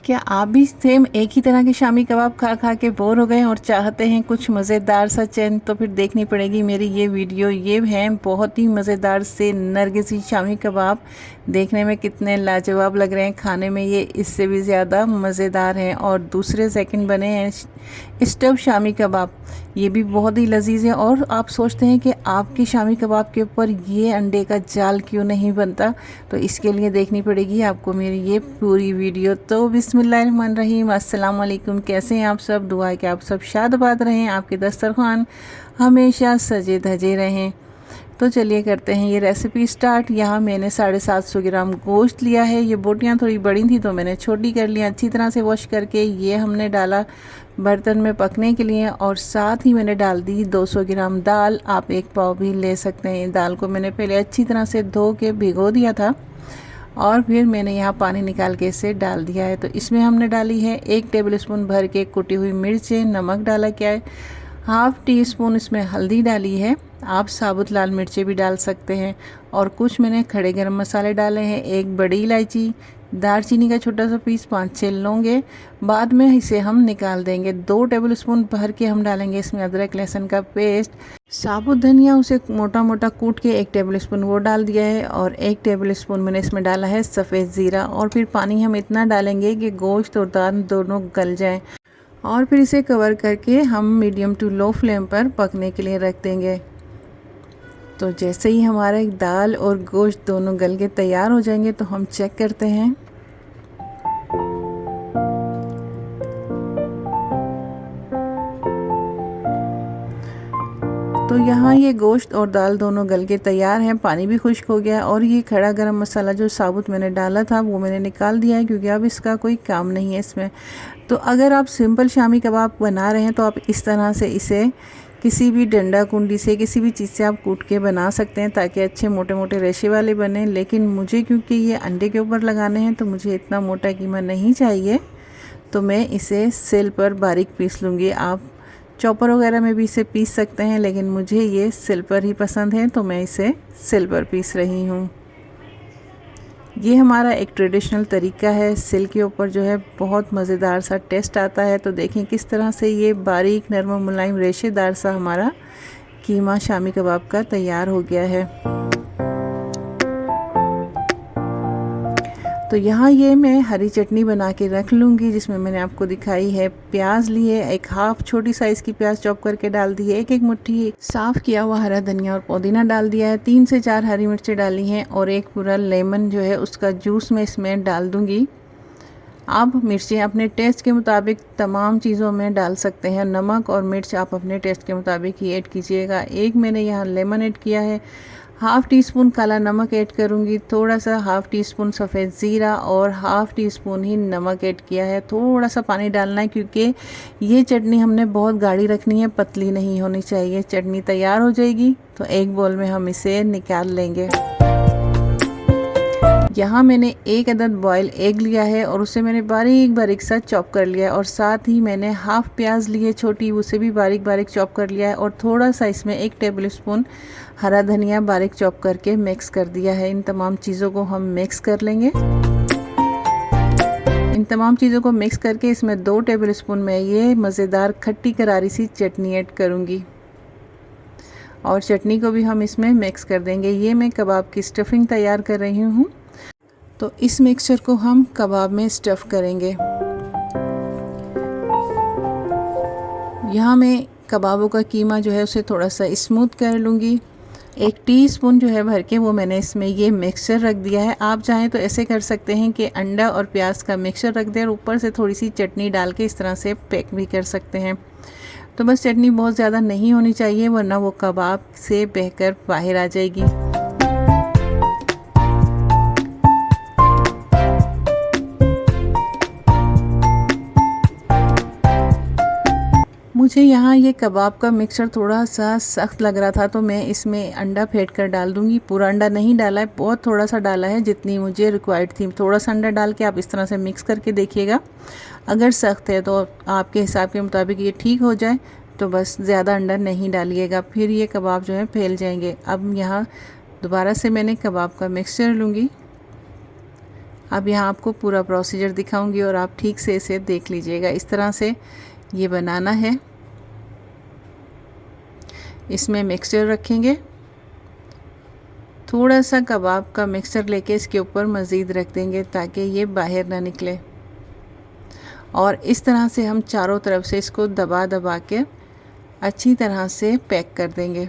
क्या आप भी सेम एक ही तरह के शामी कबाब खा खा के बोर हो गए और चाहते हैं कुछ मज़ेदार सा चैन? तो फिर देखनी पड़ेगी मेरी ये वीडियो। ये हैं बहुत ही मज़ेदार से नरगिसी शामी कबाब। देखने में कितने लाजवाब लग रहे हैं, खाने में ये इससे भी ज़्यादा मज़ेदार हैं। और दूसरे सेकंड बने हैं स्टफ शामी कबाब। ये भी बहुत ही लजीज है। और आप सोचते हैं कि आपके शामी कबाब के ऊपर ये अंडे का जाल क्यों नहीं बनता? तो इसके लिए देखनी पड़ेगी आपको मेरी ये पूरी वीडियो। तो बिस्मिल्लाहिर्रहमानिर्रहीम, अस्सलाम वालेकुम। कैसे हैं आप सब? दुआ है कि आप सब शाद-आबाद रहें, आपके दस्तरखान हमेशा सजे धजे रहें। तो चलिए करते हैं ये रेसिपी स्टार्ट। यहाँ मैंने 750 ग्राम गोश्त लिया है। ये बोटियाँ थोड़ी बड़ी थी तो मैंने छोटी कर ली। अच्छी तरह से वॉश करके ये हमने डाला बर्तन में पकने के लिए। और साथ ही मैंने डाल दी 200 ग्राम दाल। आप एक पाव भी ले सकते हैं। दाल को मैंने पहले अच्छी तरह से धो के भिगो दिया था और फिर मैंने यहाँ पानी निकाल के इसे डाल दिया है। तो इसमें हमने डाली है 1 टेबलस्पून भर के कुटी हुई मिर्चें। नमक डाला क्या है, हाफ़ टी स्पून इसमें हल्दी डाली है। आप साबुत लाल मिर्चें भी डाल सकते हैं। और कुछ मैंने खड़े गरम मसाले डाले हैं, 1 बड़ी इलायची, दालचीनी का छोटा सा पीस, 5-6 लौंगे। बाद में इसे हम निकाल देंगे। 2 टेबलस्पून भर के हम डालेंगे इसमें अदरक लहसुन का पेस्ट। साबुत धनिया उसे मोटा मोटा कूट के 1 टेबलस्पून वो डाल दिया है। और 1 टेबलस्पून मैंने इसमें डाला है सफ़ेद ज़ीरा। और फिर पानी हम इतना डालेंगे कि गोश्त और दाल दोनों गल जाएँ। और फिर इसे कवर करके हम मीडियम टू लो फ्लेम पर पकने के लिए रख देंगे। तो जैसे ही हमारे दाल और गोश्त दोनों गल के तैयार हो जाएंगे तो हम चेक करते हैं। तो यहाँ ये गोश्त और दाल दोनों गल के तैयार हैं, पानी भी खुश्क हो गया। और ये खड़ा गरम मसाला जो साबुत मैंने डाला था वो मैंने निकाल दिया है, क्योंकि अब इसका कोई काम नहीं है इसमें। तो अगर आप सिंपल शामी कबाब बना रहे हैं तो आप इस तरह से इसे किसी भी डंडा कुंडी से, किसी भी चीज़ से आप कूट के बना सकते हैं, ताकि अच्छे मोटे मोटे रेशे वाले बने। लेकिन मुझे क्योंकि ये अंडे के ऊपर लगाने हैं तो मुझे इतना मोटा कीमा नहीं चाहिए, तो मैं इसे सिल पर बारीक पीस लूँगी। आप चॉपर वगैरह में भी इसे पीस सकते हैं, लेकिन मुझे ये सिल पर ही पसंद है तो मैं इसे सिल पर पीस रही हूँ। ये हमारा एक ट्रेडिशनल तरीका है। सिल के ऊपर जो है बहुत मज़ेदार सा टेस्ट आता है। तो देखें किस तरह से ये बारीक नरम मुलायम रेशेदार सा हमारा कीमा शामी कबाब का तैयार हो गया है। तो यहाँ ये मैं हरी चटनी बना के रख लूँगी, जिसमें मैंने आपको दिखाई है। प्याज लिए, 1 हाफ छोटी साइज़ की प्याज चॉप करके डाल दी है। 1 मुट्ठी साफ़ किया हुआ हरा धनिया और पुदीना डाल दिया है। 3 से 4 हरी मिर्चें डाली हैं। और 1 पूरा लेमन जो है उसका जूस मैं इसमें डाल दूँगी। आप मिर्चें अपने टेस्ट के मुताबिक तमाम चीज़ों में डाल सकते हैं। नमक और मिर्च आप अपने टेस्ट के मुताबिक ही ऐड कीजिएगा। 1 मैंने यहाँ लेमन ऐड किया है। हाफ़ टी स्पून काला नमक ऐड करूँगी। थोड़ा सा हाफ़ टी स्पून सफ़ेद ज़ीरा और हाफ़ टी स्पून ही नमक ऐड किया है। थोड़ा सा पानी डालना है, क्योंकि ये चटनी हमने बहुत गाढ़ी रखनी है, पतली नहीं होनी चाहिए। चटनी तैयार हो जाएगी तो एक बोल में हम इसे निकाल लेंगे। यहाँ मैंने 1 अदद बॉयल एग लिया है और उसे मैंने बारीक बारीक सा चॉप कर लिया है। और साथ ही मैंने हाफ़ प्याज लिए छोटी, उसे भी बारीक बारीक चॉप कर लिया है। और थोड़ा सा इसमें 1 टेबलस्पून हरा धनिया बारीक चॉप करके मिक्स कर दिया है। इन तमाम चीज़ों को हम मिक्स कर लेंगे। इन तमाम चीज़ों को मिक्स करके इसमें 2 टेबलस्पून मैं ये मज़ेदार खट्टी करारी सी चटनी ऐड करूँगी। और चटनी को भी हम इसमें मिक्स कर देंगे। ये मैं कबाब की स्टफिंग तैयार कर रही हूँ। तो इस मिक्सचर को हम कबाब में स्टफ़ करेंगे। यहाँ मैं कबाबों का कीमा जो है उसे थोड़ा सा स्मूथ कर लूँगी। 1 टीस्पून जो है भर के वो मैंने इसमें ये मिक्सचर रख दिया है। आप चाहें तो ऐसे कर सकते हैं कि अंडा और प्याज का मिक्सचर रख दें और ऊपर से थोड़ी सी चटनी डाल के इस तरह से पैक भी कर सकते हैं। तो बस चटनी बहुत ज़्यादा नहीं होनी चाहिए, वरना वो कबाब से बहकर बाहर आ जाएगी। मुझे यहाँ ये कबाब का मिक्सचर थोड़ा सा सख्त लग रहा था, तो मैं इसमें अंडा फेंट कर डाल दूँगी। पूरा अंडा नहीं डाला है, बहुत थोड़ा सा डाला है, जितनी मुझे रिक्वायर्ड थी। थोड़ा सा अंडा डाल के आप इस तरह से मिक्स करके देखिएगा। अगर सख्त है तो आपके हिसाब के मुताबिक ये ठीक हो जाए तो बस ज़्यादा अंडा नहीं डालिएगा, फिर ये कबाब जो है फैल जाएंगे। अब यहाँ दोबारा से मैंने कबाब का मिक्सचर लूँगी अब यहाँ आपको पूरा प्रोसीजर दिखाऊंगी और आप ठीक से इसे देख लीजिएगा। इस तरह से ये बनाना है। इसमें मिक्सचर रखेंगे, थोड़ा सा कबाब का मिक्सचर लेके इसके ऊपर मज़ीद रख देंगे ताकि ये बाहर ना निकले। और इस तरह से हम चारों तरफ से इसको दबा दबा के अच्छी तरह से पैक कर देंगे।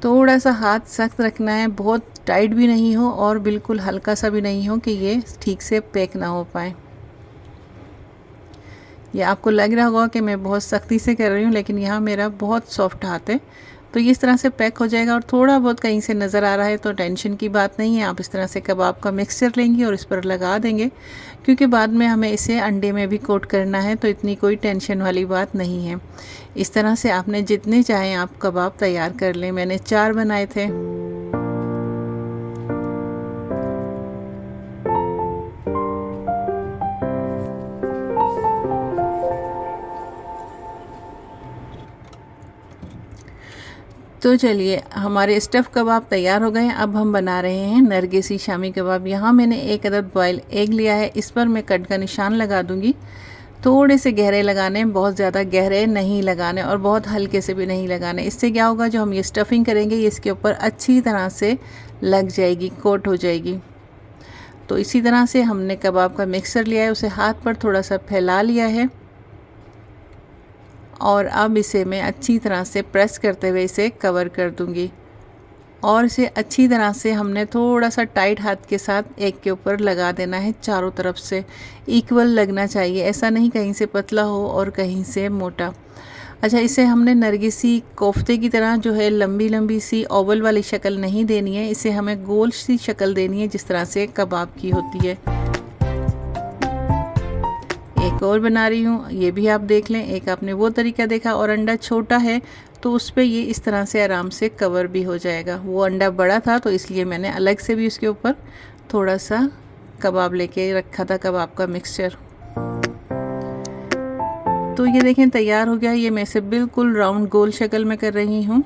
थोड़ा सा हाथ सख्त रखना है, बहुत टाइट भी नहीं हो और बिल्कुल हल्का सा भी नहीं हो कि ये ठीक से पैक ना हो पाए। ये आपको लग रहा होगा कि मैं बहुत सख्ती से कर रही हूँ, लेकिन यहाँ मेरा बहुत सॉफ्ट हाथ है। तो ये इस तरह से पैक हो जाएगा। और थोड़ा बहुत कहीं से नज़र आ रहा है तो टेंशन की बात नहीं है, आप इस तरह से कबाब का मिक्सचर लेंगे और इस पर लगा देंगे, क्योंकि बाद में हमें इसे अंडे में भी कोट करना है, तो इतनी कोई टेंशन वाली बात नहीं है। इस तरह से आपने जितने चाहें आप कबाब तैयार कर लें। मैंने 4 बनाए थे। तो चलिए, हमारे स्टफ़ कबाब तैयार हो गए हैं। अब हम बना रहे हैं नरगिसी शामी कबाब। यहाँ मैंने 1 अदद बॉयल एग लिया है, इस पर मैं कट का निशान लगा दूँगी। थोड़े से गहरे लगाने, बहुत ज़्यादा गहरे नहीं लगाने और बहुत हल्के से भी नहीं लगाने। इससे क्या होगा, जो हम ये स्टफिंग करेंगे ये इसके ऊपर अच्छी तरह से लग जाएगी, कोट हो जाएगी। तो इसी तरह से हमने कबाब का मिक्सर लिया है, उसे हाथ पर थोड़ा सा फैला लिया है और अब इसे मैं अच्छी तरह से प्रेस करते हुए इसे कवर कर दूंगी। और इसे अच्छी तरह से हमने थोड़ा सा टाइट हाथ के साथ एग के ऊपर लगा देना है। चारों तरफ से इक्वल लगना चाहिए, ऐसा नहीं कहीं से पतला हो और कहीं से मोटा। अच्छा, इसे हमने नरगिसी कोफ्ते की तरह जो है लंबी लंबी सी ओवल वाली शक्ल नहीं देनी है, इसे हमें गोल सी शक्ल देनी है जिस तरह से कबाब की होती है। एक और बना रही हूँ, ये भी आप देख लें। एक आपने वो तरीका देखा और अंडा छोटा है तो उस पर ये इस तरह से आराम से कवर भी हो जाएगा। वो अंडा बड़ा था तो इसलिए मैंने अलग से भी उसके ऊपर थोड़ा सा कबाब लेके रखा था, कबाब का मिक्सचर। तो ये देखें तैयार हो गया। ये मैं इसे बिल्कुल राउंड गोल शक्ल में कर रही हूँ।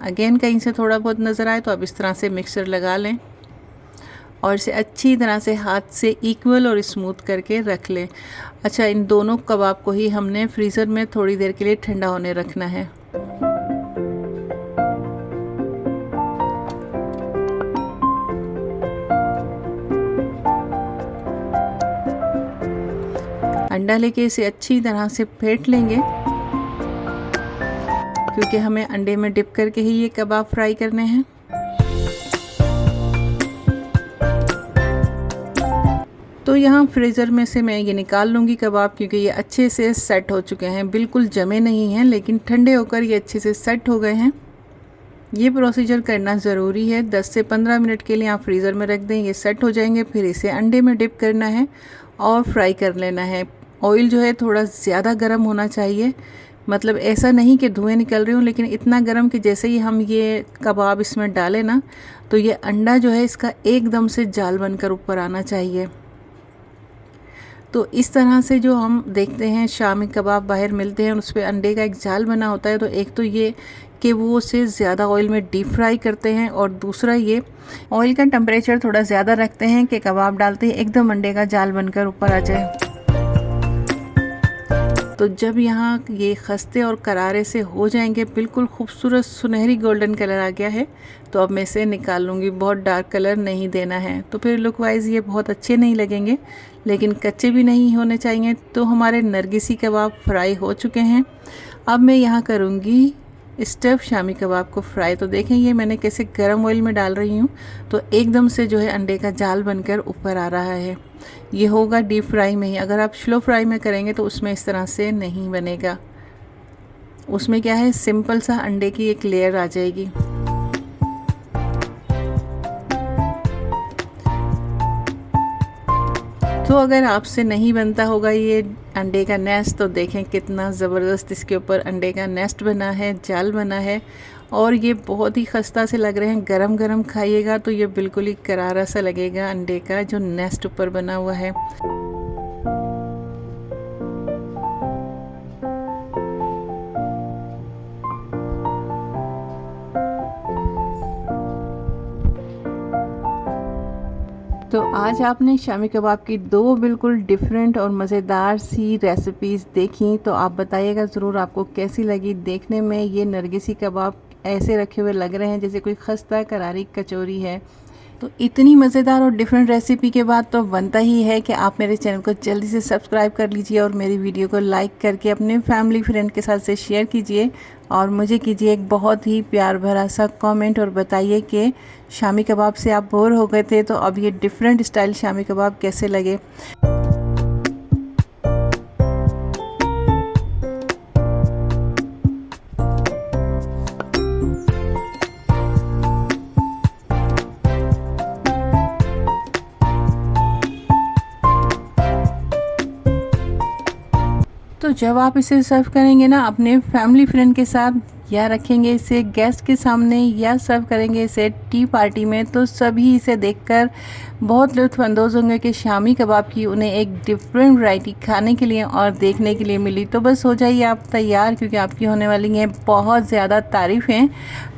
अगेन कहीं से थोड़ा बहुत नज़र आए तो आप इस तरह से मिक्सचर लगा लें और इसे अच्छी तरह से हाथ से इक्वल और स्मूथ करके रख लें। अच्छा, इन दोनों कबाब को ही हमने फ्रीज़र में थोड़ी देर के लिए ठंडा होने रखना है। अंडा लेके इसे अच्छी तरह से फेंट लेंगे, क्योंकि हमें अंडे में डिप करके ही ये कबाब फ्राई करने हैं। तो यहाँ फ्रीज़र में से मैं ये निकाल लूँगी कबाब, क्योंकि ये अच्छे से सेट हो चुके हैं, बिल्कुल जमे नहीं हैं, लेकिन ठंडे होकर ये अच्छे से सेट हो गए हैं। ये प्रोसीजर करना ज़रूरी है। 10 से 15 मिनट के लिए आप फ्रीज़र में रख दें, ये सेट हो जाएंगे। फिर इसे अंडे में डिप करना है और फ्राई कर लेना है। ऑयल जो है थोड़ा ज़्यादा गर्म होना चाहिए, मतलब ऐसा नहीं कि धुएँ निकल रही हों, लेकिन इतना गर्म कि जैसे ही हम ये कबाब इसमें डालें ना, तो ये अंडा जो है इसका एकदम से जाल बनकर ऊपर आना चाहिए। तो इस तरह से जो हम देखते हैं शामी कबाब बाहर मिलते हैं, उस पर अंडे का एक जाल बना होता है। तो एक तो ये कि वो उसे ज़्यादा ऑयल में डीप फ्राई करते हैं, और दूसरा ये ऑयल का टेम्परेचर थोड़ा ज़्यादा रखते हैं कि कबाब डालते ही एकदम अंडे का जाल बनकर ऊपर आ जाए। तो जब यहाँ ये खस्ते और करारे से हो जाएंगे, बिल्कुल खूबसूरत सुनहरी गोल्डन कलर आ गया है, तो अब मैं इसे निकाल लूँगी। बहुत डार्क कलर नहीं देना है, तो फिर लुक वाइज ये बहुत अच्छे नहीं लगेंगे, लेकिन कच्चे भी नहीं होने चाहिए। तो हमारे नरगिसी कबाब फ्राई हो चुके हैं। अब मैं यहाँ करूँगी स्टफ़ शामी कबाब को फ्राई। तो देखें ये मैंने कैसे गरम ऑयल में डाल रही हूँ, तो एकदम से जो है अंडे का जाल बनकर ऊपर आ रहा है। ये होगा डीप फ्राई में ही। अगर आप स्लो फ्राई में करेंगे तो उसमें इस तरह से नहीं बनेगा। उसमें क्या है, सिंपल सा अंडे की एक लेयर आ जाएगी। तो अगर आपसे नहीं बनता होगा ये अंडे का नेस्ट, तो देखें कितना ज़बरदस्त इसके ऊपर अंडे का नेस्ट बना है, जाल बना है, और ये बहुत ही खस्ता से लग रहे हैं। गरम गरम खाइएगा तो ये बिल्कुल ही करारा सा लगेगा अंडे का जो नेस्ट ऊपर बना हुआ है। तो आज आपने शामी कबाब की दो बिल्कुल डिफरेंट और मज़ेदार सी रेसिपीज़ देखी, तो आप बताइएगा ज़रूर आपको कैसी लगी। देखने में ये नरगिसी कबाब ऐसे रखे हुए लग रहे हैं जैसे कोई खस्ता करारी कचौरी है। तो इतनी मज़ेदार और डिफरेंट रेसिपी के बाद तो बनता ही है कि आप मेरे चैनल को जल्दी से सब्सक्राइब कर लीजिए और मेरी वीडियो को लाइक करके अपने फैमिली फ्रेंड के साथ से शेयर कीजिए और मुझे कीजिए एक बहुत ही प्यार भरा सा कमेंट और बताइए कि शामी कबाब से आप बोर हो गए थे तो अब ये डिफरेंट स्टाइल शामी कबाब कैसे लगे। तो जब आप इसे सर्व करेंगे ना अपने फैमिली फ्रेंड के साथ, या रखेंगे इसे गेस्ट के सामने, या सर्व करेंगे इसे टी पार्टी में, तो सभी इसे देखकर बहुत लुत्फ़अंदोज़ होंगे कि शामी कबाब की उन्हें एक डिफरेंट वैरायटी खाने के लिए और देखने के लिए मिली। तो बस हो जाइए आप तैयार, क्योंकि आपकी होने वाली हैं बहुत ज़्यादा तारीफ़ें।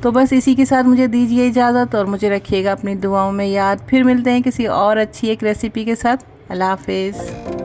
तो बस इसी के साथ मुझे दीजिए इजाज़त और मुझे रखिएगा अपनी दुआओं में याद। फिर मिलते हैं किसी और अच्छी एक रेसिपी के साथ। अल्लाह हाफ़िज़।